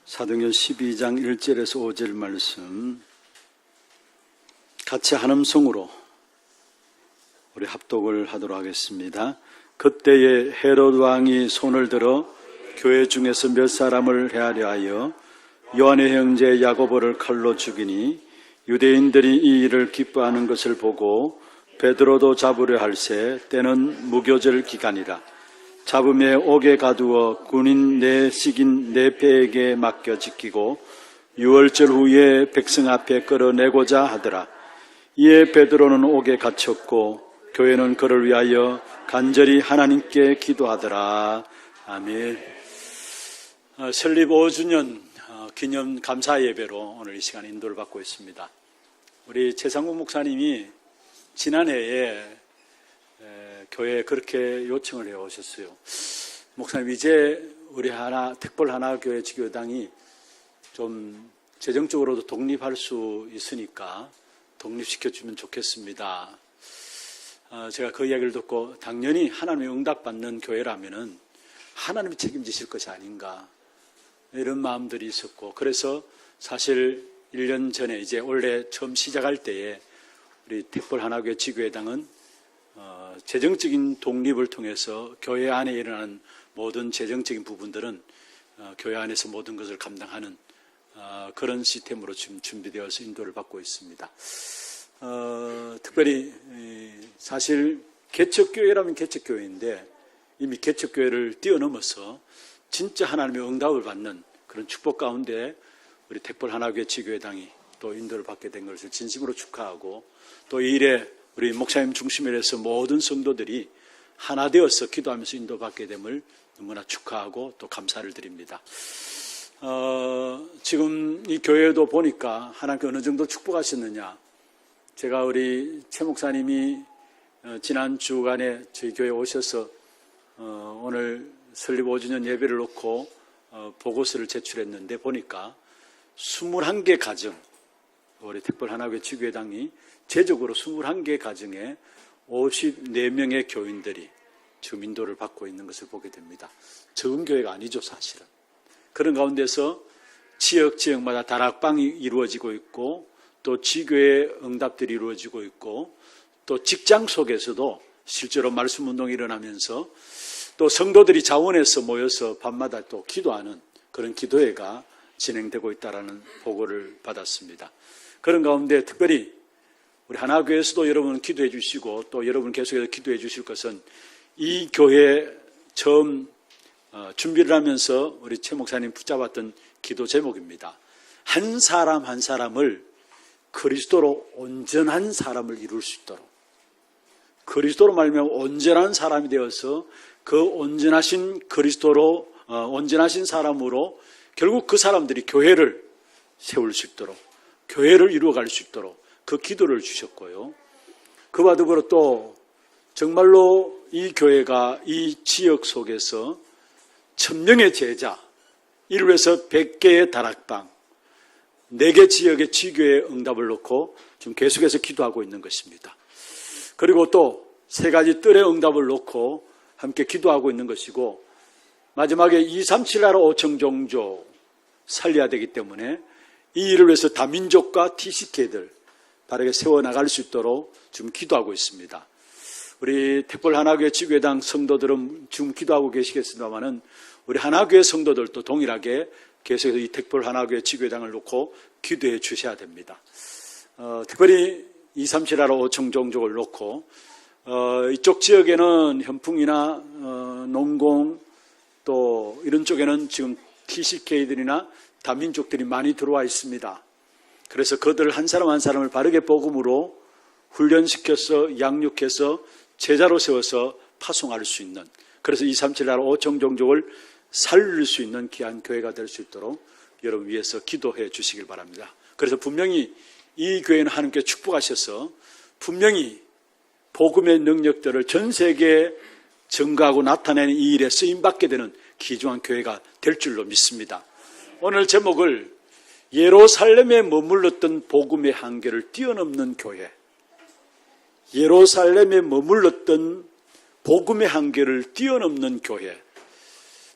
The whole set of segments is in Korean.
사도행전 12장 1절에서 5절 말씀 같이 한음성으로 우리 합독을 하도록 하겠습니다. 그때에 헤롯 왕이 손을 들어 교회 중에서 몇 사람을 해하려 하여 요한의 형제 야고보를 칼로 죽이니 유대인들이 이 일을 기뻐하는 것을 보고 베드로도 잡으려 할새 때는 무교절 기간이라. 잡음에 옥에 가두어 군인 내식인 내패에게 맡겨 지키고 유월절 후에 백성 앞에 끌어내고자 하더라. 이에 베드로는 옥에 갇혔고 교회는 그를 위하여 간절히 하나님께 기도하더라. 아멘. 설립 5주년 기념 감사 예배로 오늘 이 시간 인도를 받고 있습니다. 우리 최상국 목사님이 지난해에 교회에 그렇게 요청을 해 오셨어요. 목사님, 이제 우리 택벌 하나교회 지교당이 좀 재정적으로도 독립할 수 있으니까 독립시켜주면 좋겠습니다. 제가 그 이야기를 듣고 당연히 하나님의 응답받는 교회라면은 하나님이 책임지실 것이 아닌가 이런 마음들이 있었고, 그래서 사실 1년 전에 이제 올해 처음 시작할 때에 우리 택벌 하나교회 지교회당은 재정적인 독립을 통해서 교회 안에 일어나는 모든 재정적인 부분들은 교회 안에서 모든 것을 감당하는 그런 시스템으로 지금 준비되어서 인도를 받고 있습니다. 특별히 사실 개척교회라면 개척교회인데 이미 개척교회를 뛰어넘어서 진짜 하나님의 응답을 받는 그런 축복 가운데 우리 택벌 하나교회 지교회당이 또 인도를 받게 된 것을 진심으로 축하하고, 또 이 일에 우리 목사님 중심으로 해서 모든 성도들이 하나 되어서 기도하면서 인도받게 됨을 너무나 축하하고 또 감사를 드립니다. 지금 이 교회도 보니까 하나님께 어느 정도 축복하셨느냐. 제가 우리 최 목사님이 지난 주간에 저희 교회에 오셔서 오늘 설립 5주년 예배를 놓고 보고서를 제출했는데 보니까 21개 가정, 우리 택벌 하나교회 지교회당이 제적으로 21개 가정에 54명의 교인들이 지금 인도를 받고 있는 것을 보게 됩니다. 적은 교회가 아니죠, 사실은. 그런 가운데서 지역마다 다락방이 이루어지고 있고, 또 지교의 응답들이 이루어지고 있고, 또 직장 속에서도 실제로 말씀 운동이 일어나면서 또 성도들이 자원해서 모여서 밤마다 또 기도하는 그런 기도회가 진행되고 있다는 보고를 받았습니다. 그런 가운데 특별히 우리 하나교회에서도 여러분 기도해 주시고, 또 여러분 계속해서 기도해 주실 것은 이 교회 처음 준비를 하면서 우리 최 목사님 붙잡았던 기도 제목입니다. 한 사람 한 사람을 그리스도로 온전한 사람을 이룰 수 있도록, 그리스도로 말미암아 온전한 사람이 되어서 그 온전하신 그리스도로 온전하신 사람으로 결국 그 사람들이 교회를 세울 수 있도록, 교회를 이루어갈 수 있도록 그 기도를 주셨고요. 그와 더불어 또 정말로 이 교회가 이 지역 속에서 1000명의 제자, 이를 위해서 100개의 다락방, 4개 지역의 지교의 응답을 놓고 지금 계속해서 기도하고 있는 것입니다. 그리고 또 3가지 뜰의 응답을 놓고 함께 기도하고 있는 것이고, 마지막에 237 나라 5천 종족 살려야 되기 때문에 이 일을 위해서 다민족과 TCK들 바르게 세워나갈 수 있도록 지금 기도하고 있습니다. 우리 택벌 하나교회 지교회당 성도들은 지금 기도하고 계시겠습니다만은 우리 하나교회 성도들도 동일하게 계속해서 이 택벌 하나교회 지교회당을 놓고 기도해 주셔야 됩니다. 특별히 237 나라 5천 종족을 놓고 이쪽 지역에는 현풍이나 농공 또 이런 쪽에는 지금 TCK들이나 다민족들이 많이 들어와 있습니다. 그래서 그들 한 사람 한 사람을 바르게 복음으로 훈련시켜서 양육해서 제자로 세워서 파송할 수 있는, 그래서 237 나라 5천 종족을 살릴 수 있는 귀한 교회가 될 수 있도록 여러분 위해서 기도해 주시길 바랍니다. 그래서 분명히 이 교회는 하나님께 축복하셔서 분명히 복음의 능력들을 전 세계에 증거하고 나타내는 이 일에 쓰임받게 되는 귀중한 교회가 될 줄로 믿습니다. 오늘 제목을 예루살렘에 머물렀던 복음의 한계를 뛰어넘는 교회, 예루살렘에 머물렀던 복음의 한계를 뛰어넘는 교회.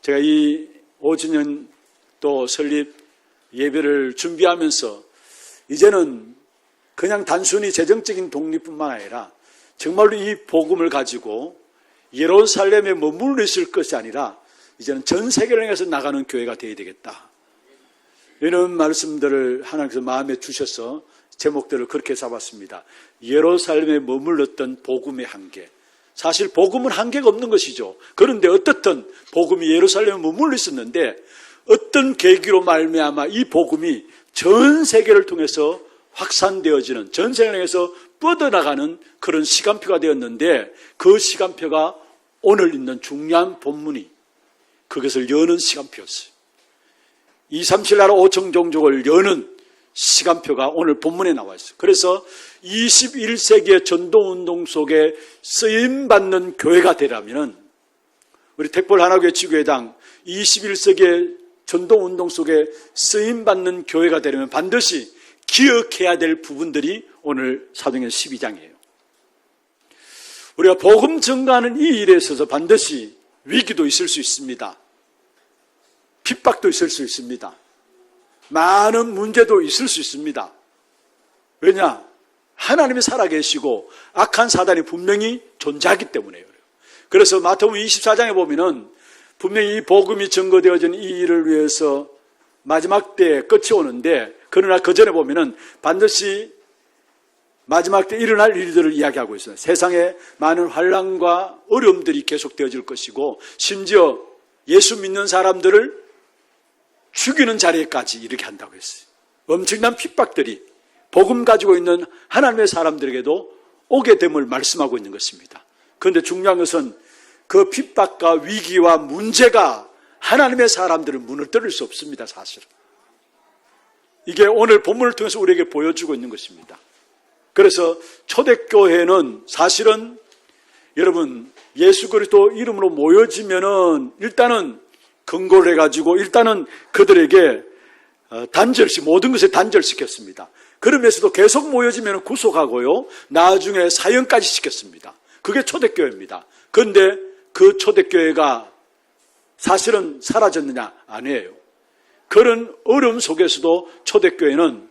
제가 이 5주년 또 설립 예배를 준비하면서 이제는 그냥 단순히 재정적인 독립뿐만 아니라 정말로 이 복음을 가지고 예루살렘에 머물러 있을 것이 아니라 이제는 전 세계를 향해서 나가는 교회가 되어야 되겠다. 이런 말씀들을 하나님께서 마음에 주셔서 제목들을 그렇게 잡았습니다. 예루살렘에 머물렀던 복음의 한계. 사실 복음은 한계가 없는 것이죠. 그런데 어떻든 복음이 예루살렘에 머물러 있었는데 어떤 계기로 말미암아 이 복음이 전 세계를 통해서 확산되어지는, 전 세계를 향해서 뻗어나가는 그런 시간표가 되었는데 그 시간표가 오늘 있는 중요한 본문이 그것을 여는 시간표였어요. 237 나라 5천 종족을 여는 시간표가 오늘 본문에 나와 있어요. 그래서 21세기의 전도운동 속에 쓰임받는 교회가 되려면 우리 택볼 하나교회 지구회당 21세기의 전도운동 속에 쓰임받는 교회가 되려면 반드시 기억해야 될 부분들이 오늘 사도행전 12장이에요. 우리가 복음 전가하는 이 일에 있어서 반드시 위기도 있을 수 있습니다. 핍박도 있을 수 있습니다. 많은 문제도 있을 수 있습니다. 왜냐? 하나님이 살아계시고 악한 사단이 분명히 존재하기 때문에요. 그래서 마태복음 24장에 보면은 분명히 이 복음이 증거되어진 이 일을 위해서 마지막 때에 끝이 오는데 그러나 그 전에 보면은 반드시 마지막 때 일어날 일들을 이야기하고 있어요. 세상에 많은 환난과 어려움들이 계속되어질 것이고 심지어 예수 믿는 사람들을 죽이는 자리에까지 이렇게 한다고 했어요. 엄청난 핍박들이 복음 가지고 있는 하나님의 사람들에게도 오게 됨을 말씀하고 있는 것입니다. 그런데 중요한 것은 그 핍박과 위기와 문제가 하나님의 사람들을 무너뜨릴 수 없습니다. 사실은. 이게 오늘 본문을 통해서 우리에게 보여주고 있는 것입니다. 그래서 초대교회는 사실은 여러분 예수 그리스도 이름으로 모여지면은 일단은 근거를 해가지고 일단은 그들에게 모든 것을 단절시켰습니다. 그러면서도 계속 모여지면 구속하고요. 나중에 사형까지 시켰습니다. 그게 초대교회입니다. 그런데 그 초대교회가 사실은 사라졌느냐? 아니에요. 그런 어려움 속에서도 초대교회는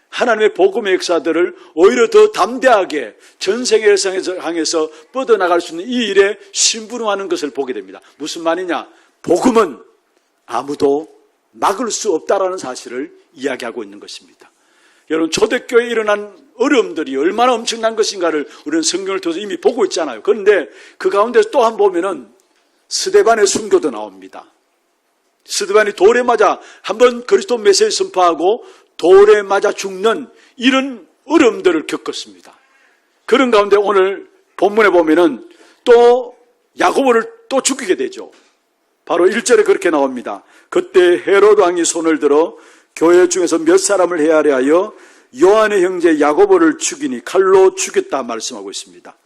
하나님의 복음의 역사들을 오히려 더 담대하게 전 세계를 향해서 뻗어나갈 수 있는 이 일에 심부름하는 것을 보게 됩니다. 무슨 말이냐? 복음은 아무도 막을 수 없다라는 사실을 이야기하고 있는 것입니다. 여러분 초대교회에 일어난 어려움들이 얼마나 엄청난 것인가를 우리는 성경을 통해서 이미 보고 있잖아요. 그런데 그 가운데서 또 한 번 보면은 스데반의 순교도 나옵니다. 스데반이 돌에 맞아 한번 그리스도 메시지 선포하고 돌에 맞아 죽는 이런 어려움들을 겪었습니다. 그런 가운데 오늘 본문에 보면은 또 야고보를 또 죽이게 되죠. 바로 1절에 그렇게 나옵니다. 그때 헤롯 왕이 손을 들어 교회 중에서 몇 사람을 헤아려 하여 요한의 형제 야고보를 죽이니 칼로 죽였다 말씀하고 있습니다.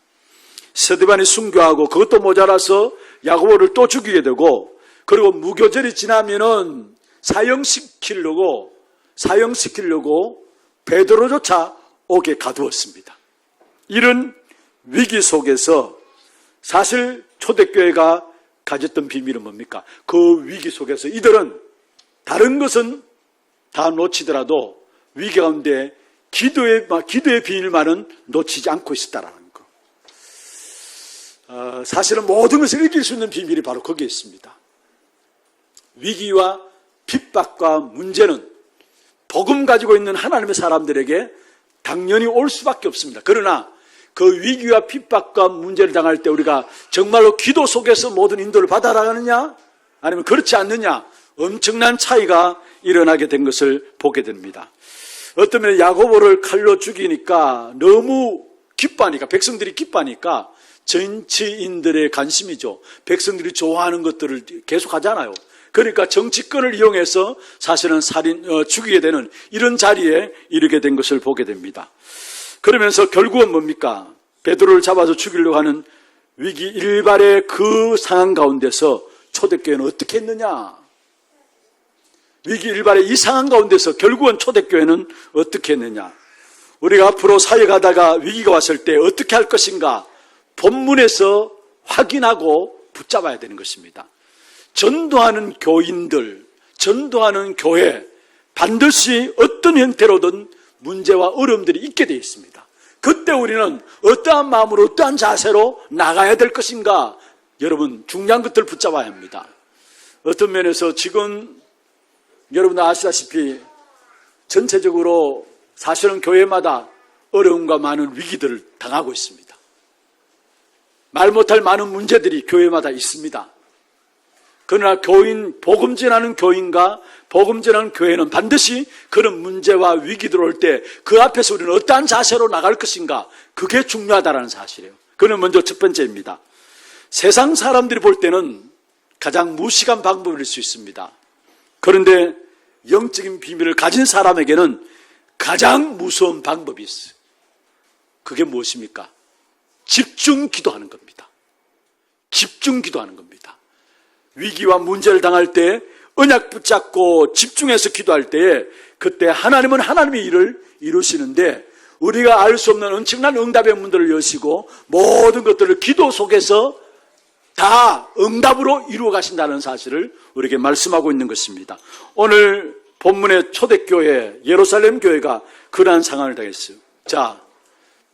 스데반이 순교하고 그것도 모자라서 야고보를 또 죽이게 되고 그리고 무교절이 지나면은 사형시키려고 베드로조차 옥에 가두었습니다. 이런 위기 속에서 사실 초대교회가 가졌던 비밀은 뭡니까? 그 위기 속에서 이들은 다른 것은 다 놓치더라도 위기 가운데 기도의 비밀만은 놓치지 않고 있었다라는 거. 사실은 모든 것을 이길 수 있는 비밀이 바로 거기에 있습니다. 위기와 핍박과 문제는 복음 가지고 있는 하나님의 사람들에게 당연히 올 수밖에 없습니다. 그러나 그 위기와 핍박과 문제를 당할 때 우리가 정말로 기도 속에서 모든 인도를 받아나가느냐 아니면 그렇지 않느냐 엄청난 차이가 일어나게 된 것을 보게 됩니다. 어떤 면에 야고보를 칼로 죽이니까 너무 기뻐하니까 백성들이 기뻐하니까 정치인들의 관심이죠. 백성들이 좋아하는 것들을 계속 하잖아요. 그러니까 정치권을 이용해서 사실은 죽이게 되는 이런 자리에 이르게 된 것을 보게 됩니다. 그러면서 결국은 뭡니까? 베드로를 잡아서 죽이려고 하는 위기 일발의 그 상황 가운데서 초대교회는 어떻게 했느냐? 위기 일발의 이 상황 가운데서 결국은 초대교회는 어떻게 했느냐? 우리가 앞으로 사역하다가 위기가 왔을 때 어떻게 할 것인가? 본문에서 확인하고 붙잡아야 되는 것입니다. 전도하는 교인들, 전도하는 교회, 반드시 어떤 형태로든 문제와 어려움들이 있게 되어 있습니다. 그때 우리는 어떠한 마음으로 어떠한 자세로 나가야 될 것인가, 여러분 중요한 것들을 붙잡아야 합니다. 어떤 면에서 지금 여러분 아시다시피 전체적으로 사실은 교회마다 어려움과 많은 위기들을 당하고 있습니다. 말 못할 많은 문제들이 교회마다 있습니다. 그러나 복음 전하는 교인과 복음 전하는 교회는 반드시 그런 문제와 위기들 올 때 그 앞에서 우리는 어떠한 자세로 나갈 것인가, 그게 중요하다는 사실이에요. 그는 먼저 첫 번째입니다. 세상 사람들이 볼 때는 가장 무식한 방법일 수 있습니다. 그런데 영적인 비밀을 가진 사람에게는 가장 무서운 방법이 있어요. 그게 무엇입니까? 집중 기도하는 겁니다. 집중 기도하는 겁니다. 위기와 문제를 당할 때 언약 붙잡고 집중해서 기도할 때에 그때 하나님은 하나님의 일을 이루시는데 우리가 알 수 없는 엄청난 응답의 문들을 여시고 모든 것들을 기도 속에서 다 응답으로 이루어 가신다는 사실을 우리에게 말씀하고 있는 것입니다. 오늘 본문의 초대교회 예루살렘 교회가 그러한 상황을 당했어요. 자,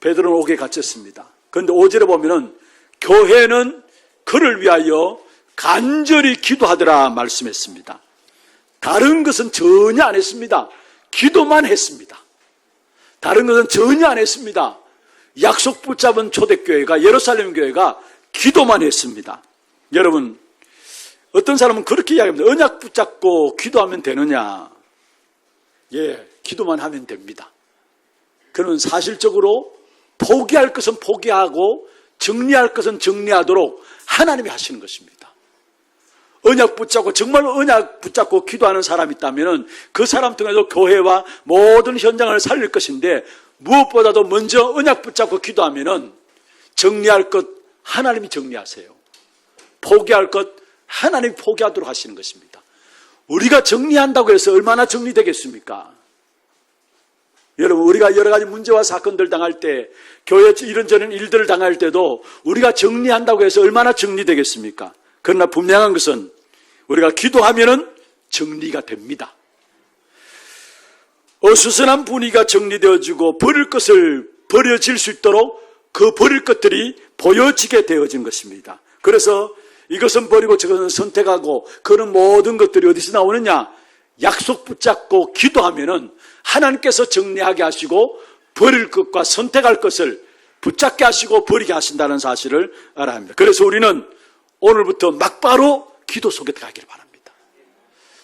베드로는 옥에 갇혔습니다. 그런데 5절에 보면은 교회는 그를 위하여 간절히 기도하더라 말씀했습니다. 다른 것은 전혀 안 했습니다. 기도만 했습니다. 다른 것은 전혀 안 했습니다. 약속 붙잡은 초대교회가, 예루살렘 교회가 기도만 했습니다. 여러분, 어떤 사람은 그렇게 이야기합니다. 언약 붙잡고 기도하면 되느냐? 예, 기도만 하면 됩니다. 그러면 사실적으로 포기할 것은 포기하고 정리할 것은 정리하도록 하나님이 하시는 것입니다. 언약 붙잡고, 정말 언약 붙잡고 기도하는 사람이 있다면 그 사람 통해서 교회와 모든 현장을 살릴 것인데, 무엇보다도 먼저 언약 붙잡고 기도하면 정리할 것 하나님이 정리하세요. 포기할 것 하나님이 포기하도록 하시는 것입니다. 우리가 정리한다고 해서 얼마나 정리되겠습니까? 여러분, 우리가 여러 가지 문제와 사건들 당할 때, 교회 이런저런 일들을 당할 때도 우리가 정리한다고 해서 얼마나 정리되겠습니까? 그러나 분명한 것은 우리가 기도하면은 정리가 됩니다. 어수선한 분위기가 정리되어지고 버릴 것을 버려질 수 있도록 그 버릴 것들이 보여지게 되어진 것입니다. 그래서 이것은 버리고 저것은 선택하고 그런 모든 것들이 어디서 나오느냐? 약속 붙잡고 기도하면은 하나님께서 정리하게 하시고 버릴 것과 선택할 것을 붙잡게 하시고 버리게 하신다는 사실을 알아야 합니다. 그래서 우리는 오늘부터 막바로 기도 속에 들어가기를 바랍니다.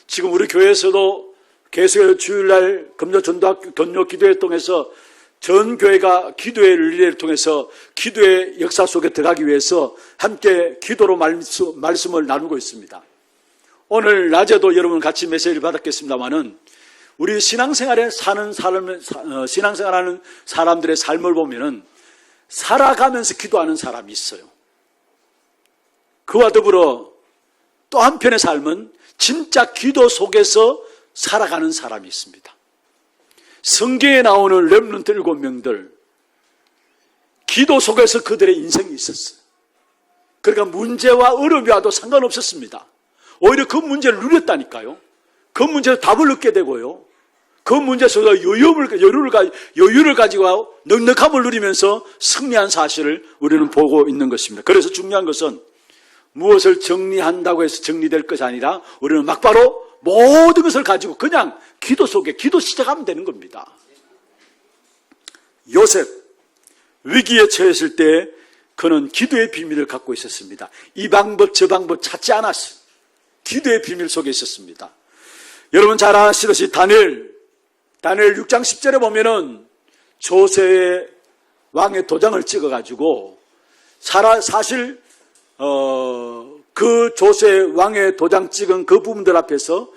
지금 우리 교회에서도 계속해서 주일날 금요 전도학교 전요 기도회 통해서 전 교회가 기도의 릴레이를 통해서 기도의 역사 속에 들어가기 위해서 함께 기도로 말씀을 나누고 있습니다. 오늘 낮에도 여러분 같이 메시지를 받았겠습니다만은 우리 신앙생활에 신앙생활하는 사람들의 삶을 보면은 살아가면서 기도하는 사람이 있어요. 그와 더불어 또 한편의 삶은 진짜 기도 속에서 살아가는 사람이 있습니다. 성경에 나오는 렘넌트 7명들, 기도 속에서 그들의 인생이 있었어요. 그러니까 문제와 어려움이 와도 상관없었습니다. 오히려 그 문제를 누렸다니까요. 그 문제에서 답을 얻게 되고요. 그 문제 속에서 여유를 가지고 넉넉함을 누리면서 승리한 사실을 우리는 보고 있는 것입니다. 그래서 중요한 것은 무엇을 정리한다고 해서 정리될 것이 아니라 우리는 막바로 모든 것을 가지고 그냥 기도 속에 기도 시작하면 되는 겁니다. 요셉, 위기에 처했을 때 그는 기도의 비밀을 갖고 있었습니다. 이 방법 저 방법 찾지 않았어요. 기도의 비밀 속에 있었습니다. 여러분 잘 아시듯이 다니엘 6장 10절에 보면은 조세의 왕의 도장을 찍어가지고 사실 그 조세 왕의 도장 찍은 그 부분들 앞에서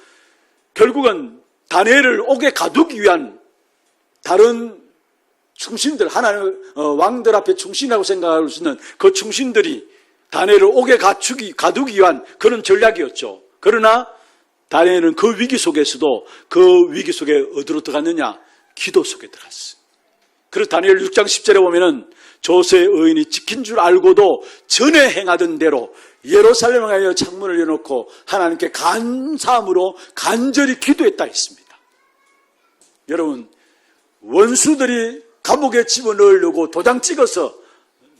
결국은 다니엘을 옥에 가두기 위한 다른 충신들, 하나님 왕들 앞에 충신이라고 생각할 수 있는 그 충신들이 다니엘을 옥에 가두기 위한 그런 전략이었죠. 그러나 다니엘은 그 위기 속에서도 그 위기 속에 어디로 들어갔느냐? 기도 속에 들어갔어요. 그래서 다니엘 6장 10절에 보면은 조세의 의인이 지킨 줄 알고도 전에 행하던 대로 예루살렘을 향하여 창문을 열어놓고 하나님께 감사함으로 간절히 기도했다 했습니다. 여러분, 원수들이 감옥에 집어넣으려고 도장 찍어서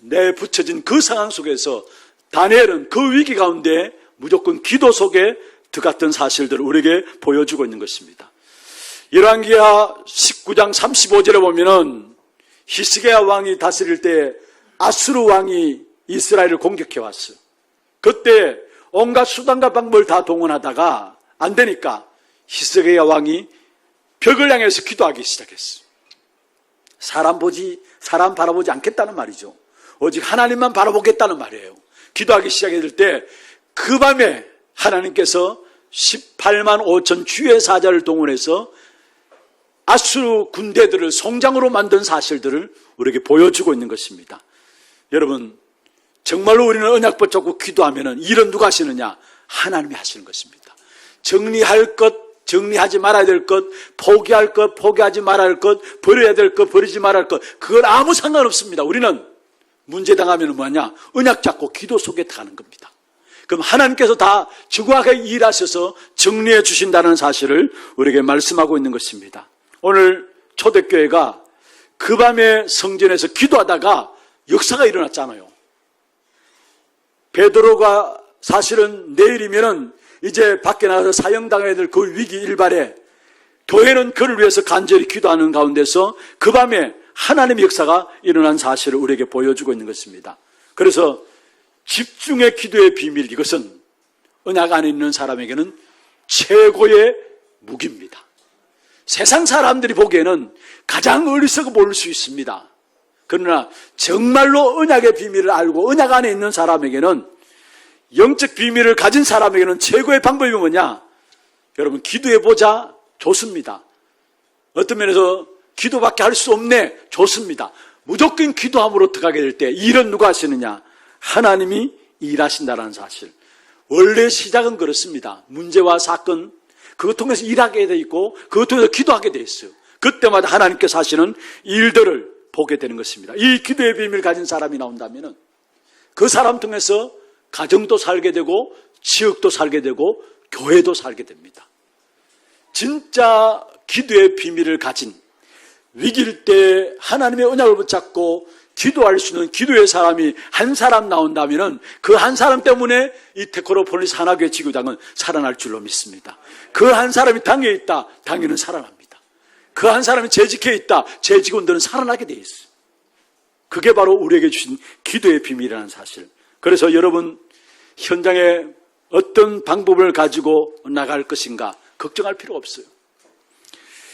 내붙여진 그 상황 속에서 다니엘은 그 위기 가운데 무조건 기도 속에 들어갔던 사실들을 우리에게 보여주고 있는 것입니다. 열왕기하 19장 35절에 보면은 히스기야 왕이 다스릴 때 아수르 왕이 이스라엘을 공격해 왔어요. 그때 온갖 수단과 방법을 다 동원하다가 안 되니까 히스기야 왕이 벽을 향해서 기도하기 시작했어요. 사람 바라보지 않겠다는 말이죠. 오직 하나님만 바라보겠다는 말이에요. 기도하기 시작했을 때 그 밤에 하나님께서 18만 5천 주의 사자를 동원해서 아수르 군대들을 송장으로 만든 사실들을 우리에게 보여주고 있는 것입니다. 여러분, 정말로 우리는 언약 붙잡고 기도하면 일은 누가 하시느냐? 하나님이 하시는 것입니다. 정리할 것, 정리하지 말아야 될 것, 포기할 것, 포기하지 말아야 할 것, 버려야 될 것, 버리지 말아야 할 것, 그건 아무 상관없습니다. 우리는 문제 당하면 뭐냐? 언약 잡고 기도 속에 들어가는 겁니다. 그럼 하나님께서 다 정확하게 일하셔서 정리해 주신다는 사실을 우리에게 말씀하고 있는 것입니다. 오늘 초대교회가 그 밤에 성전에서 기도하다가 역사가 일어났잖아요. 베드로가 사실은 내일이면은 이제 밖에 나가서 사형당해야 될 그 위기 일발에 교회는 그를 위해서 간절히 기도하는 가운데서 그 밤에 하나님의 역사가 일어난 사실을 우리에게 보여주고 있는 것입니다. 그래서 집중의 기도의 비밀, 이것은 언약 안에 있는 사람에게는 최고의 무기입니다. 세상 사람들이 보기에는 가장 어리석어 보일 수 있습니다. 그러나 정말로 언약의 비밀을 알고 언약 안에 있는 사람에게는, 영적 비밀을 가진 사람에게는 최고의 방법이 뭐냐? 여러분, 기도해보자. 좋습니다. 어떤 면에서 기도밖에 할 수 없네. 좋습니다. 무조건 기도함으로 들어가게 될 때 일은 누가 하시느냐? 하나님이 일하신다는 사실. 원래 시작은 그렇습니다. 문제와 사건, 그것 통해서 일하게 돼 있고 그것 통해서 기도하게 돼 있어요. 그때마다 하나님께서 하시는 일들을 보게 되는 것입니다. 이 기도의 비밀을 가진 사람이 나온다면 그 사람 통해서 가정도 살게 되고 지역도 살게 되고 교회도 살게 됩니다. 진짜 기도의 비밀을 가진, 위기일 때 하나님의 언약을 붙잡고 기도할 수 있는 기도의 사람이 한 사람 나온다면 그 한 사람 때문에 이 테크노폴리스 하나교회 지구당은 살아날 줄로 믿습니다. 그 한 사람이 당에 있다, 당에는 살아납니다. 그 한 사람이 재직해 있다, 재직원들은 살아나게 돼 있어요. 그게 바로 우리에게 주신 기도의 비밀이라는 사실. 그래서 여러분, 현장에 어떤 방법을 가지고 나갈 것인가 걱정할 필요 없어요.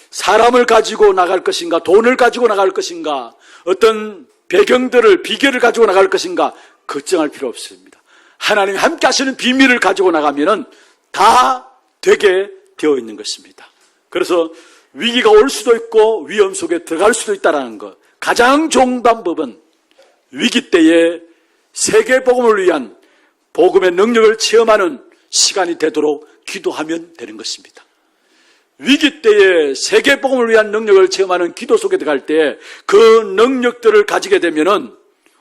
사람을 가지고 나갈 것인가, 돈을 가지고 나갈 것인가, 어떤 비결을 가지고 나갈 것인가 걱정할 필요 없습니다. 하나님이 함께 하시는 비밀을 가지고 나가면은 다 되게 되어 있는 것입니다. 그래서 위기가 올 수도 있고 위험 속에 들어갈 수도 있다는 것. 가장 좋은 방법은 위기 때에 세계복음을 위한 복음의 능력을 체험하는 시간이 되도록 기도하면 되는 것입니다. 위기 때에 세계복음을 위한 능력을 체험하는 기도 속에 들어갈 때 그 능력들을 가지게 되면은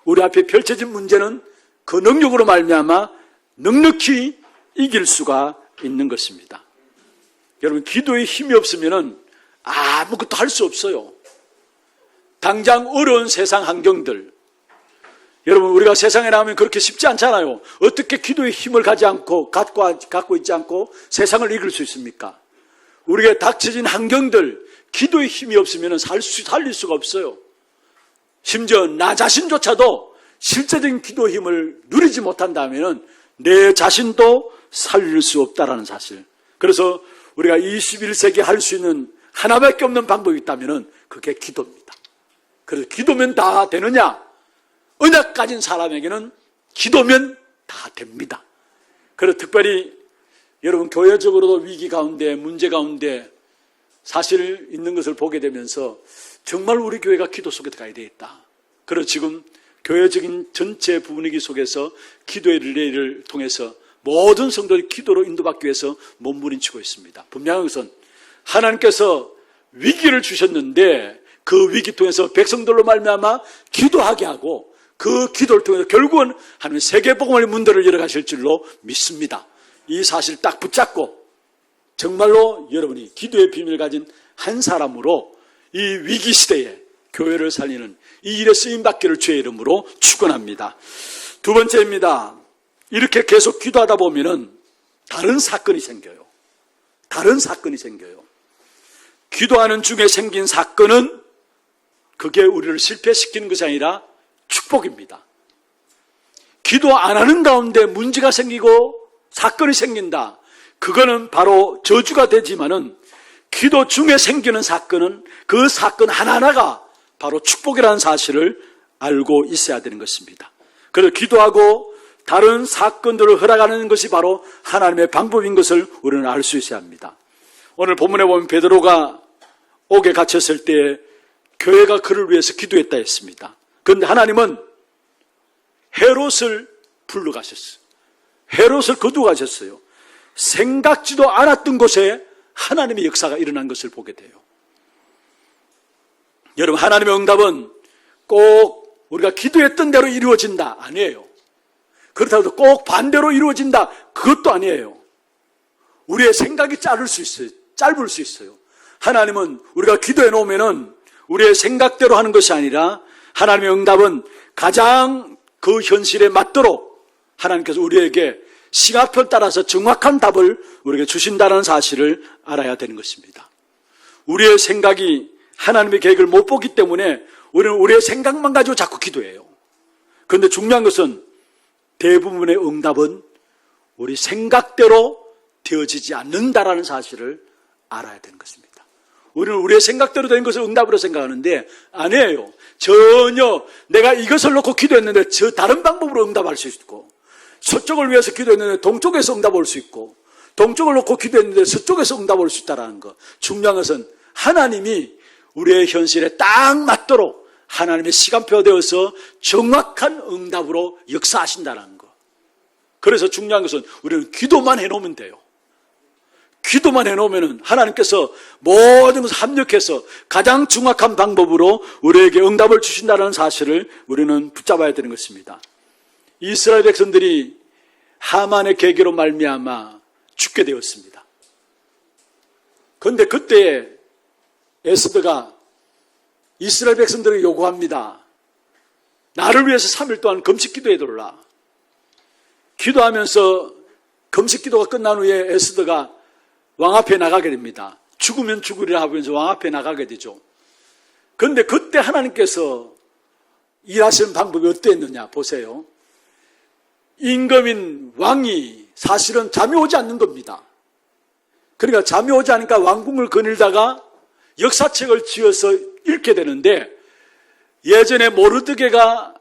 우리 앞에 펼쳐진 문제는 그 능력으로 말미암아 넉넉히 이길 수가 있는 것입니다. 여러분, 기도에 힘이 없으면은 아무것도 할 수 없어요. 당장 어려운 세상 환경들, 여러분, 우리가 세상에 나오면 그렇게 쉽지 않잖아요. 어떻게 기도의 힘을 갖고 있지 않고 세상을 이길 수 있습니까? 우리에게 닥쳐진 환경들, 기도의 힘이 없으면 살릴 수가 없어요. 심지어 나 자신조차도 실제적인 기도의 힘을 누리지 못한다면 내 자신도 살릴 수 없다는 사실. 그래서 우리가 21세기에 할 수 있는 하나밖에 없는 방법이 있다면 그게 기도입니다. 그래서 기도면 다 되느냐? 언약 가진 사람에게는 기도면 다 됩니다. 그래서 특별히 여러분, 교회적으로도 위기 가운데, 문제 가운데 사실 있는 것을 보게 되면서 정말 우리 교회가 기도 속에 들어가야 되겠다. 그래서 지금 교회적인 전체 분위기 속에서 기도의 릴레이를 통해서 모든 성도들이 기도로 인도받기 위해서 몸부림치고 있습니다. 분명한 것은 하나님께서 위기를 주셨는데 그 위기 통해서 백성들로 말미암아 기도하게 하고 그 기도를 통해서 결국은 하나님 세계복음의 문들을 열어가실 줄로 믿습니다. 이 사실 딱 붙잡고 정말로 여러분이 기도의 비밀을 가진 한 사람으로 이 위기 시대에 교회를 살리는 이 일에 쓰임받기를 주의 이름으로 축원합니다. 두 번째입니다. 이렇게 계속 기도하다 보면은 다른 사건이 생겨요. 다른 사건이 생겨요. 기도하는 중에 생긴 사건은 그게 우리를 실패시키는 것이 아니라 축복입니다. 기도 안 하는 가운데 문제가 생기고 사건이 생긴다. 그거는 바로 저주가 되지만은 기도 중에 생기는 사건은 그 사건 하나하나가 바로 축복이라는 사실을 알고 있어야 되는 것입니다. 그래서 기도하고 다른 사건들을 허락하는 것이 바로 하나님의 방법인 것을 우리는 알 수 있어야 합니다. 오늘 본문에 보면 베드로가 옥에 갇혔을 때 교회가 그를 위해서 기도했다 했습니다. 그런데 하나님은 헤롯을 불러가셨어요. 헤롯을 거두어 가셨어요. 생각지도 않았던 곳에 하나님의 역사가 일어난 것을 보게 돼요. 여러분, 하나님의 응답은 꼭 우리가 기도했던 대로 이루어진다 아니에요. 그렇다고 해도 꼭 반대로 이루어진다 그것도 아니에요. 우리의 생각이 짧을 수 있어요. 하나님은 우리가 기도해 놓으면은 우리의 생각대로 하는 것이 아니라 하나님의 응답은 가장 그 현실에 맞도록 하나님께서 우리에게 시간표를 따라서 정확한 답을 우리에게 주신다는 사실을 알아야 되는 것입니다. 우리의 생각이 하나님의 계획을 못 보기 때문에 우리는 우리의 생각만 가지고 자꾸 기도해요. 그런데 중요한 것은 대부분의 응답은 우리 생각대로 되어지지 않는다라는 사실을 알아야 되는 것입니다. 우리는 우리의 생각대로 된 것을 응답으로 생각하는데 아니에요. 전혀 내가 이것을 놓고 기도했는데 저 다른 방법으로 응답할 수 있고, 서쪽을 위해서 기도했는데 동쪽에서 응답 올 수 있고, 동쪽을 놓고 기도했는데 서쪽에서 응답 올 수 있다는 것. 중요한 것은 하나님이 우리의 현실에 딱 맞도록 하나님의 시간표가 되어서 정확한 응답으로 역사하신다는 것. 그래서 중요한 것은 우리는 기도만 해놓으면 돼요. 기도만 해놓으면 하나님께서 모든 것을 합력해서 가장 정확한 방법으로 우리에게 응답을 주신다는 사실을 우리는 붙잡아야 되는 것입니다. 이스라엘 백성들이 하만의 계기로 말미암아 죽게 되었습니다. 그런데 그때 에스더가 이스라엘 백성들에게 요구합니다. 나를 위해서 3일 동안 금식 기도해 달라. 기도하면서 금식 기도가 끝난 후에 에스더가 왕 앞에 나가게 됩니다. 죽으면 죽으리라 하면서 왕 앞에 나가게 되죠. 그런데 그때 하나님께서 일하시는 방법이 어땠느냐 보세요. 임금인 왕이 사실은 잠이 오지 않는 겁니다. 그러니까 잠이 오지 않으니까 왕궁을 거닐다가 역사책을 지어서 읽게 되는데, 예전에 모르드게가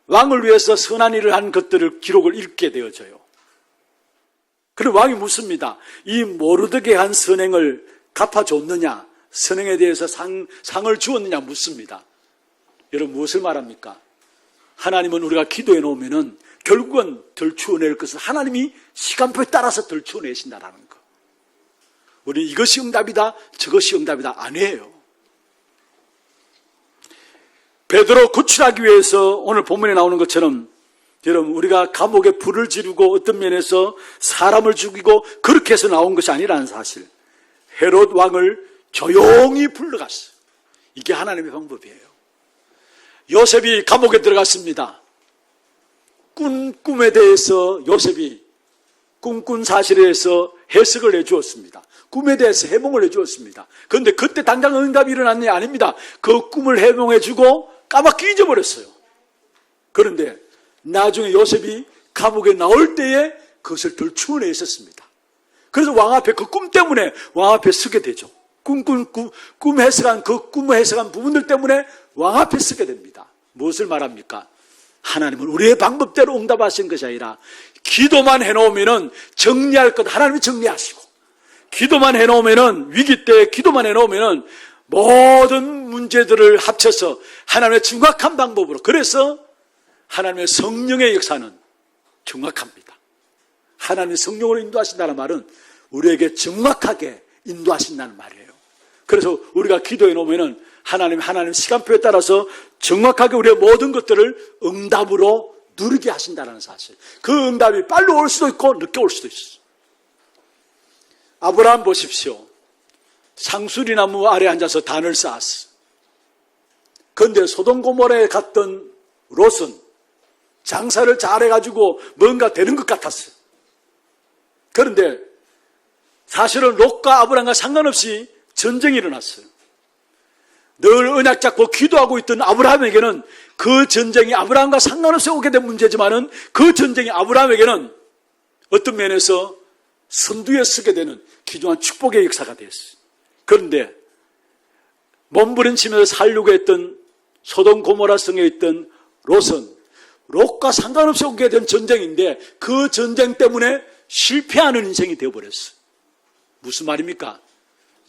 왕을 위해서 선한 일을 한 것들을 기록을 읽게 되어져요. 그리고 왕이 묻습니다. 이 모르드게 한 선행을 갚아줬느냐, 선행에 대해서 상을 주었느냐 묻습니다. 여러분 무엇을 말합니까? 하나님은 우리가 기도해 놓으면은 결국은 덜 추어낼 것은 하나님이 시간표에 따라서 덜 추어내신다라는 거. 우리 이것이 응답이다, 저것이 응답이다 아니에요. 베드로 구출하기 위해서 오늘 본문에 나오는 것처럼 여러분 우리가 감옥에 불을 지르고 어떤 면에서 사람을 죽이고 그렇게 해서 나온 것이 아니라는 사실. 헤롯 왕을 조용히 불러갔어요. 이게 하나님의 방법이에요. 요셉이 감옥에 들어갔습니다. 꿈에 대해서 요셉이 꿈꾼 사실에 대해서 해석을 해주었습니다. 꿈에 대해서 해몽을 해주었습니다. 그런데 그때 당장 응답이 일어났느냐? 아닙니다. 그 꿈을 해몽해주고 까맣게 잊어버렸어요. 그런데 나중에 요셉이 감옥에 나올 때에 그것을 덜 추원해 있었습니다. 그래서 왕 앞에 그 꿈 때문에 왕 앞에 서게 되죠. 꿈 해석한 그 꿈을 해석한 부분들 때문에 왕 앞에 서게 됩니다. 무엇을 말합니까? 하나님은 우리의 방법대로 응답하신 것이 아니라 기도만 해놓으면은 정리할 것 하나님이 정리하시고, 기도만 해놓으면은 위기 때 기도만 해놓으면은 모든 문제들을 합쳐서 하나님의 정확한 방법으로, 그래서 하나님의 성령의 역사는 정확합니다. 하나님의 성령으로 인도하신다는 말은 우리에게 정확하게 인도하신다는 말이에요. 그래서 우리가 기도해 놓으면은 하나님 시간표에 따라서 정확하게 우리의 모든 것들을 응답으로 누리게 하신다는 사실. 그 응답이 빨리 올 수도 있고 늦게 올 수도 있어요. 아브라함 보십시오. 상수리나무 아래 앉아서 단을 쌓았어. 그런데 소돔 고모라에 갔던 롯은 장사를 잘해가지고 뭔가 되는 것 같았어요. 그런데 사실은 롯과 아브라함과 상관없이 전쟁이 일어났어요. 늘 언약 잡고 기도하고 있던 아브라함에게는 그 전쟁이 아브라함과 상관없이 오게 된 문제지만은 그 전쟁이 아브라함에게는 어떤 면에서 선두에 서게 되는 귀중한 축복의 역사가 됐어요. 그런데 몸부림치면서 살려고 했던 소돔 고모라 성에 있던 롯은 롯과 상관없이 오게 된 전쟁인데 그 전쟁 때문에 실패하는 인생이 되어버렸어요. 무슨 말입니까?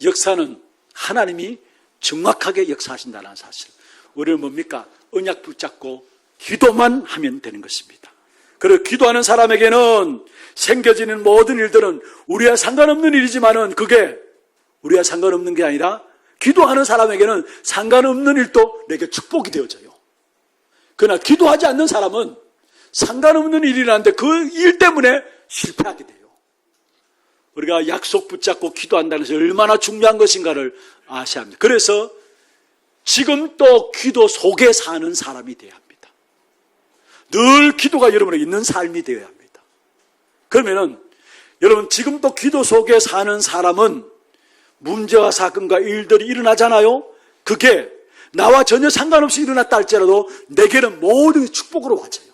역사는 하나님이 정확하게 역사하신다는 사실. 우리는 뭡니까? 언약 붙잡고 기도만 하면 되는 것입니다. 그리고 기도하는 사람에게는 생겨지는 모든 일들은 우리와 상관없는 일이지만은 그게 우리와 상관없는 게 아니라 기도하는 사람에게는 상관없는 일도 내게 축복이 되어져요. 그러나 기도하지 않는 사람은 상관없는 일이라는데 그 일 때문에 실패하게 돼요. 우리가 약속 붙잡고 기도한다는 것이 얼마나 중요한 것인가를 아셔야 합니다. 그래서 지금 또 기도 속에 사는 사람이 되어야 합니다. 늘 기도가 여러분에게 있는 삶이 되어야 합니다. 그러면은 여러분 지금 또 기도 속에 사는 사람은 문제와 사건과 일들이 일어나잖아요. 그게 나와 전혀 상관없이 일어났다 할지라도 내게는 모든 축복으로 와져요.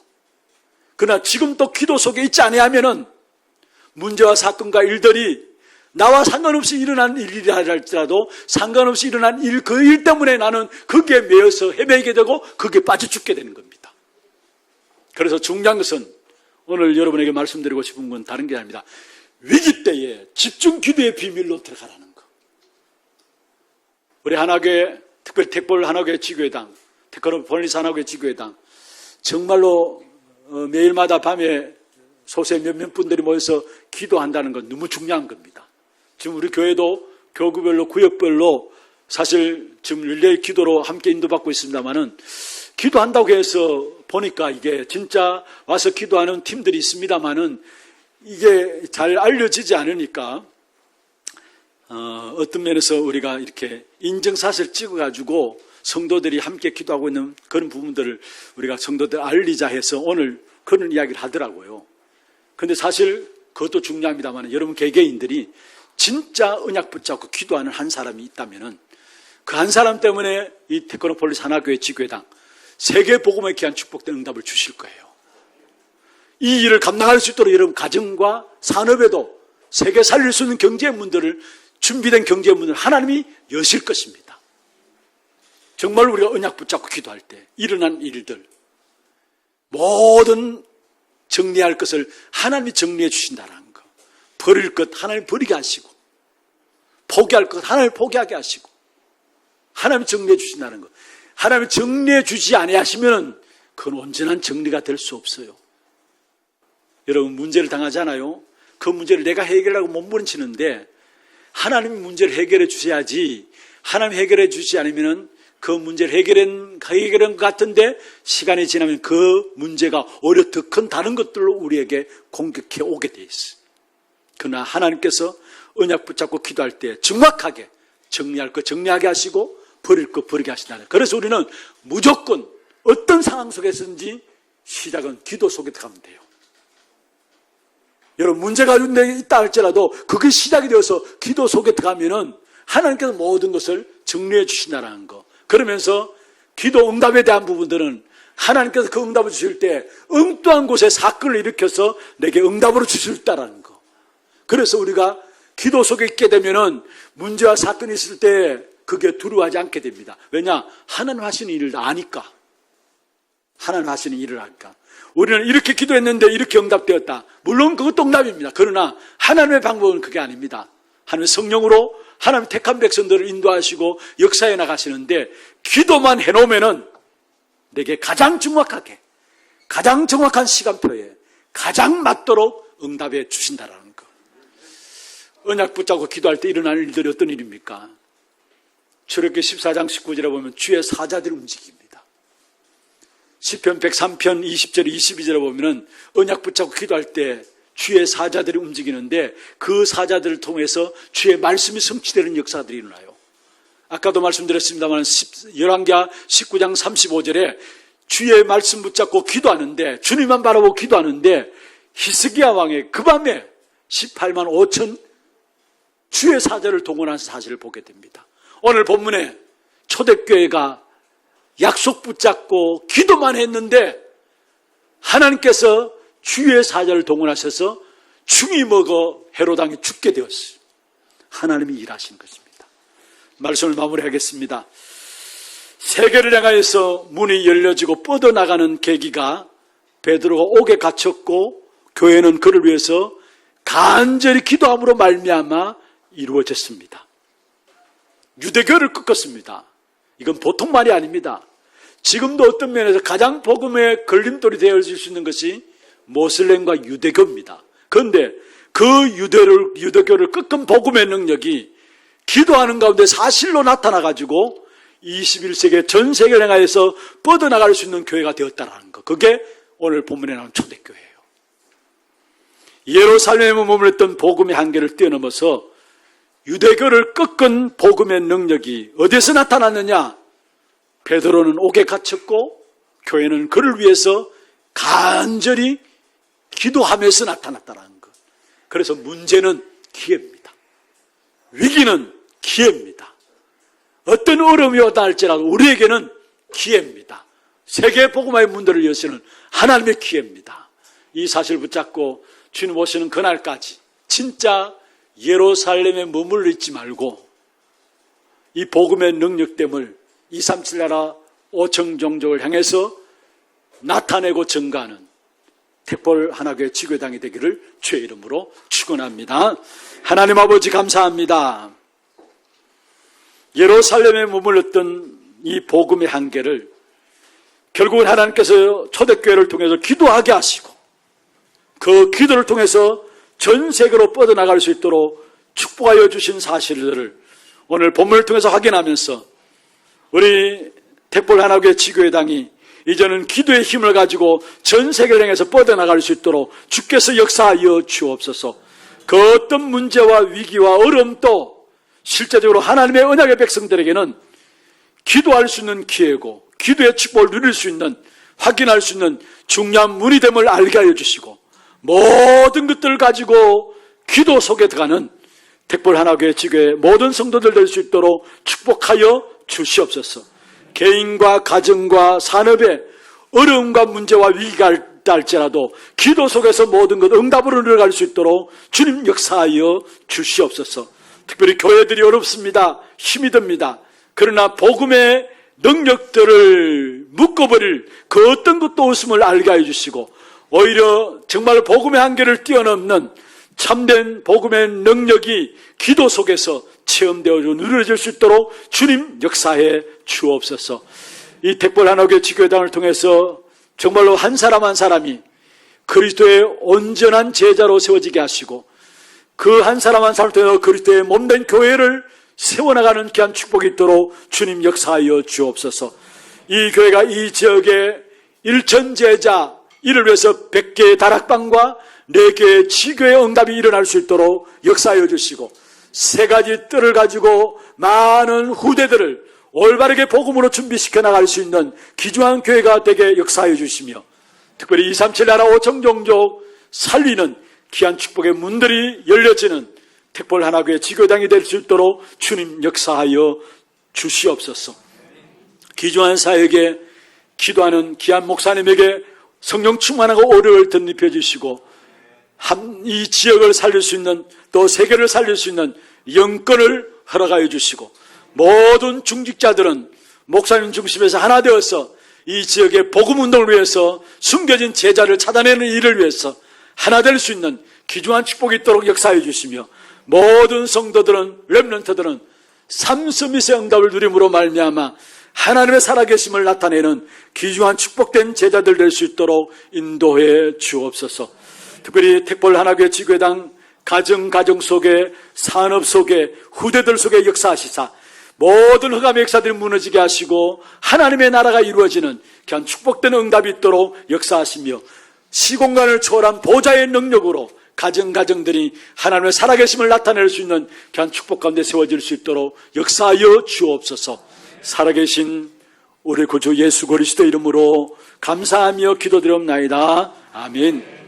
그러나 지금 또 기도 속에 있지 아니하면은 문제와 사건과 일들이 나와 상관없이 일어난 일이라 할지라도 상관없이 일어난 일, 그 일 때문에 나는 거기에 매여서 헤매게 되고 거기에 빠져 죽게 되는 겁니다. 그래서 중요한 것은 오늘 여러분에게 말씀드리고 싶은 건 다른 게 아닙니다. 위기 때에 집중 기도의 비밀로 들어가라는 거. 우리 하나교회, 특별히 택볼 하나교회 지교회당, 테크노폴리스 하나교회 지교회당 정말로 매일마다 밤에 소세 몇몇 분들이 모여서 기도한다는 건 너무 중요한 겁니다. 지금 우리 교회도 교구별로 구역별로 사실 지금 릴레이 기도로 함께 인도받고 있습니다만은 기도한다고 해서 보니까 이게 진짜 와서 기도하는 팀들이 있습니다만은 이게 잘 알려지지 않으니까 어떤 면에서 우리가 이렇게 인증샷을 찍어가지고 성도들이 함께 기도하고 있는 그런 부분들을 우리가 성도들 알리자 해서 오늘 그런 이야기를 하더라고요. 근데 사실 그것도 중요합니다만 여러분 개개인들이 진짜 언약 붙잡고 기도하는 한 사람이 있다면은 그 한 사람 때문에 이 테크노폴리스 하나교회 지교회당 세계 복음에 귀한 축복된 응답을 주실 거예요. 이 일을 감당할 수 있도록 여러분 가정과 산업에도 세계 살릴 수 있는 경제의 문들을 준비된 경제의 문을 하나님이 여실 것입니다. 정말 우리가 언약 붙잡고 기도할 때 일어난 일들 모든 정리할 것을 하나님이 정리해 주신다는 거. 버릴 것 하나님 버리게 하시고 포기할 것 하나님 포기하게 하시고 하나님이 정리해 주신다는 것. 하나님이 정리해 주지 아니하시면 그건 온전한 정리가 될 수 없어요. 여러분 문제를 당하잖아요. 그 문제를 내가 해결하고 몸부림치는데 하나님이 문제를 해결해 주셔야지 하나님 해결해 주지 않으면 그 문제를 해결한 것 같은데 시간이 지나면 그 문제가 오히려 더 큰 다른 것들로 우리에게 공격해 오게 돼 있어요. 그러나 하나님께서 언약 붙잡고 기도할 때 정확하게 정리할 것 정리하게 하시고 버릴 것 버리게 하신다는. 그래서 우리는 무조건 어떤 상황 속에서든지 시작은 기도 속에 들어가면 돼요. 여러분 문제가 있다 할지라도 그게 시작이 되어서 기도 속에 들어가면은 하나님께서 모든 것을 정리해 주신다는 거. 그러면서 기도 응답에 대한 부분들은 하나님께서 그 응답을 주실 때 엉뚱한 곳에 사건을 일으켜서 내게 응답으로 주실 수 있다는 거. 그래서 우리가 기도 속에 있게 되면은 문제와 사건이 있을 때 그게 두려워하지 않게 됩니다. 왜냐? 하나님 하시는 일을 아니까. 하나님 하시는 일을 아니까. 우리는 이렇게 기도했는데 이렇게 응답되었다. 물론 그것도 응답입니다. 그러나 하나님의 방법은 그게 아닙니다. 하나님 성령으로 하나님 택한 백성들을 인도하시고 역사해 나가시는데 기도만 해놓으면은 내게 가장 정확하게 가장 정확한 시간표에 가장 맞도록 응답해 주신다라는 거. 언약 붙잡고 기도할 때 일어나는 일들이 어떤 일입니까? 출애굽기 14장 19절에 보면 주의 사자들이 움직입니다. 시편 103편 20절 22절에 보면은 언약 붙잡고 기도할 때 주의 사자들이 움직이는데 그 사자들을 통해서 주의 말씀이 성취되는 역사들이 일어나요. 아까도 말씀드렸습니다만 열왕기하 19장 35절에 주의 말씀 붙잡고 기도하는데 주님만 바라보고 기도하는데 히스기야 왕의 그 밤에 18만 5천 주의 사자를 동원한 사실을 보게 됩니다. 오늘 본문에 초대교회가 약속 붙잡고 기도만 했는데 하나님께서 주의 사자를 동원하셔서 충이 먹어 헤롯왕이 죽게 되었어요. 하나님이 일하신 것입니다. 말씀을 마무리하겠습니다. 세계를 향하여서 문이 열려지고 뻗어나가는 계기가 베드로가 옥에 갇혔고 교회는 그를 위해서 간절히 기도함으로 말미암아 이루어졌습니다. 유대교를 꺾었습니다. 이건 보통 말이 아닙니다. 지금도 어떤 면에서 가장 복음의 걸림돌이 되어질 수 있는 것이 모슬렘과 유대교입니다. 그런데 그 유대교를 꺾은 복음의 능력이 기도하는 가운데 사실로 나타나가지고 21세기 전 세계를 향하여서 뻗어나갈 수 있는 교회가 되었다는 것. 그게 오늘 본문에 나온 초대교회예요. 예루살렘에 머물렀던 복음의 한계를 뛰어넘어서 유대교를 꺾은 복음의 능력이 어디서 나타났느냐? 베드로는 옥에 갇혔고 교회는 그를 위해서 간절히 기도하면서 나타났다는 것. 그래서 문제는 기회입니다. 위기는 기회입니다. 어떤 어려움이 왔다 할지라도 우리에게는 기회입니다. 세계 복음화의 문들을 여시는 하나님의 기회입니다. 이 사실을 붙잡고 주님 오시는 그날까지 진짜 예루살렘에 머물러 있지 말고 이 복음의 능력됨을 237 나라 5천 종족을 향해서 나타내고 증가하는 택볼 하나교회 지교당이 되기를 주의 이름으로 축원합니다. 하나님 아버지 감사합니다. 예루살렘에 머물렀던 이 복음의 한계를 결국은 하나님께서 초대교회를 통해서 기도하게 하시고 그 기도를 통해서 전 세계로 뻗어나갈 수 있도록 축복하여 주신 사실들을 오늘 본문을 통해서 확인하면서 우리 택볼 하나교회 지교회당이 이제는 기도의 힘을 가지고 전 세계를 향해서 뻗어나갈 수 있도록 주께서 역사하여 주옵소서. 그 어떤 문제와 위기와 어려움도 실제적으로 하나님의 언약의 백성들에게는 기도할 수 있는 기회고 기도의 축복을 누릴 수 있는 확인할 수 있는 중요한 문이 됨을 알게 하여 주시고 모든 것들을 가지고 기도 속에 들어가는 택볼 하나교회 지교회 모든 성도들 될 수 있도록 축복하여 주시옵소서. 개인과 가정과 산업에 어려움과 문제와 위기가 있다 할지라도 기도 속에서 모든 것 응답으로 들어갈 수 있도록 주님 역사하여 주시옵소서. 특별히 교회들이 어렵습니다. 힘이 듭니다. 그러나 복음의 능력들을 묶어버릴 그 어떤 것도 없음을 알게 해주시고 오히려 정말 복음의 한계를 뛰어넘는 참된 복음의 능력이 기도 속에서 체험되어 누려질 수 있도록 주님 역사해 주옵소서. 이 택볼 하나교회 지교회당을 통해서 정말로 한 사람 한 사람이 그리스도의 온전한 제자로 세워지게 하시고 그 한 사람 한 사람을 통해서 그리스도의 몸된 교회를 세워나가는 귀한 축복이 있도록 주님 역사하여 주옵소서. 이 교회가 이 지역의 일천제자 이를 위해서 100개의 다락방과 4개의 지교의 응답이 일어날 수 있도록 역사하여 주시고 3가지 뜰을 가지고 많은 후대들을 올바르게 복음으로 준비시켜 나갈 수 있는 귀중한 교회가 되게 역사하여 주시며 특별히 237 나라 5천 종족 살리는 귀한 축복의 문들이 열려지는 택볼 하나교회 지교당이 될 수 있도록 주님 역사하여 주시옵소서. 귀중한 사역에 기도하는 귀한 목사님에게 성령 충만하고 오력을 덧입혀 주시고 이 지역을 살릴 수 있는 또 세계를 살릴 수 있는 영권을 허락하여 주시고 모든 중직자들은 목사님 중심에서 하나 되어서 이 지역의 복음운동을 위해서 숨겨진 제자를 찾아내는 일을 위해서 하나 될 수 있는 귀중한 축복이 있도록 역사해 주시며 모든 성도들은 렘넌트들은 삼스미스의 응답을 누림으로 말미암아 하나님의 살아계심을 나타내는 귀중한 축복된 제자들 될 수 있도록 인도해 주옵소서. 특별히 택볼 하나교회 지교회당 가정 속에 산업 속에 후대들 속에 역사하시사 모든 흑암의 역사들이 무너지게 하시고 하나님의 나라가 이루어지는 귀한 축복된 응답이 있도록 역사하시며 시공간을 초월한 보좌의 능력으로 가정들이 하나님의 살아계심을 나타낼 수 있는 귀한 축복 가운데 세워질 수 있도록 역사하여 주옵소서. 살아계신 우리 구주 예수 그리스도 이름으로 감사하며 기도드리옵나이다. 아멘.